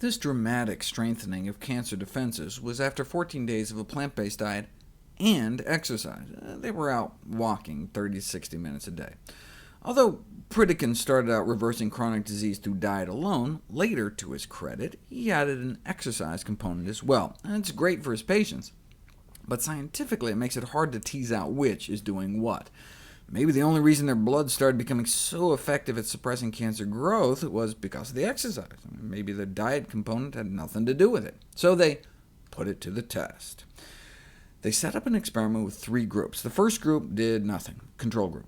This dramatic strengthening of cancer defenses was after 14 days of a plant-based diet and exercise. They were out walking 30 to 60 minutes a day. Although Pritikin started out reversing chronic disease through diet alone, later, to his credit, he added an exercise component as well. And it's great for his patients, but scientifically it makes it hard to tease out which is doing what. Maybe the only reason their blood started becoming so effective at suppressing cancer growth was because of the exercise. Maybe the diet component had nothing to do with it. So they put it to the test. They set up an experiment with 3 groups. The first group did nothing, control group.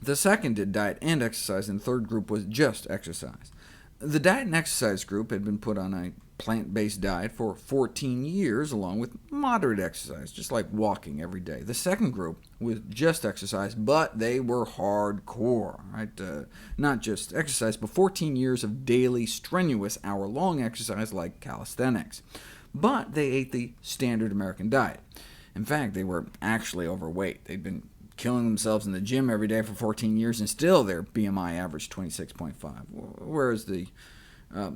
The second did diet and exercise, and the third group was just exercise. The diet and exercise group had been put on a plant-based diet for 14 years, along with moderate exercise, just like walking every day. The second group was just exercise, but they were hardcore, right? Not just exercise, but 14 years of daily, strenuous, hour-long exercise like calisthenics. But they ate the standard American diet. In fact, they were actually overweight. They'd been killing themselves in the gym every day for 14 years, and still their BMI averaged 26.5, whereas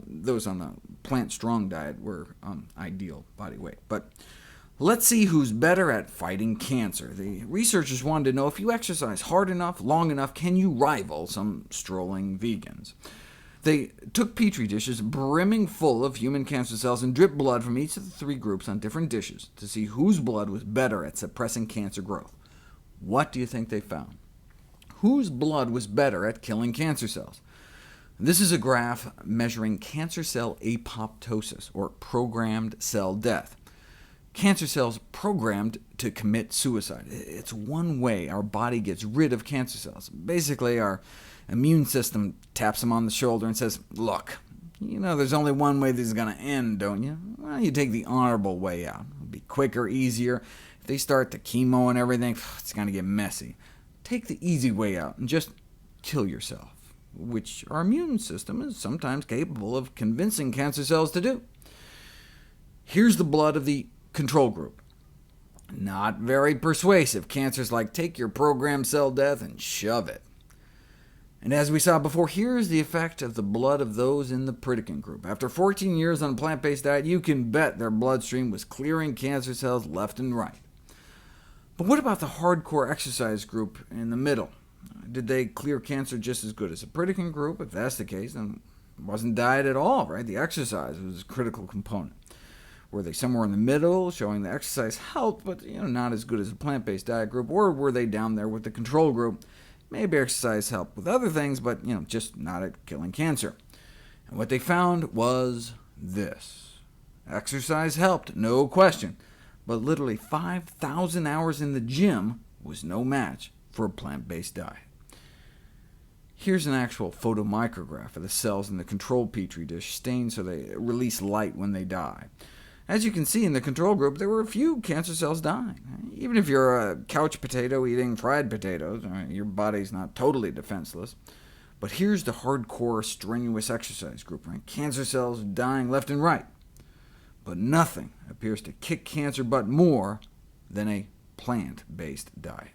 those on the Plant Strong diet were ideal body weight. But let's see who's better at fighting cancer. The researchers wanted to know, if you exercise hard enough, long enough, can you rival some strolling vegans? They took Petri dishes brimming full of human cancer cells and dripped blood from each of the 3 groups on different dishes to see whose blood was better at suppressing cancer growth. What do you think they found? Whose blood was better at killing cancer cells? This is a graph measuring cancer cell apoptosis, or programmed cell death. Cancer cells programmed to commit suicide. It's one way our body gets rid of cancer cells. Basically, our immune system taps them on the shoulder and says, look, you know there's only one way this is going to end, don't you? Well, you take the honorable way out. It'll be quicker, easier. If they start the chemo and everything, it's going to get messy. Take the easy way out and just kill yourself, which our immune system is sometimes capable of convincing cancer cells to do. Here's the blood of the control group. Not very persuasive. Cancer's like, take your programmed cell death and shove it. And as we saw before, here's the effect of the blood of those in the Pritikin group. After 14 years on a plant-based diet, you can bet their bloodstream was clearing cancer cells left and right. But what about the hardcore exercise group in the middle? Did they clear cancer just as good as the Pritikin group? If that's the case, then it wasn't diet at all, right? The exercise was a critical component. Were they somewhere in the middle, showing the exercise helped, but not as good as the plant-based diet group? Or were they down there with the control group? Maybe exercise helped with other things, but just not at killing cancer. And what they found was this. Exercise helped, no question, but literally 5,000 hours in the gym was no match for a plant-based diet. Here's an actual photomicrograph of the cells in the control Petri dish, stained so they release light when they die. As you can see in the control group, there were a few cancer cells dying. Even if you're a couch potato eating fried potatoes, your body's not totally defenseless. But here's the hardcore, strenuous exercise group, right? Cancer cells dying left and right. But nothing appears to kick cancer butt more than a plant-based diet.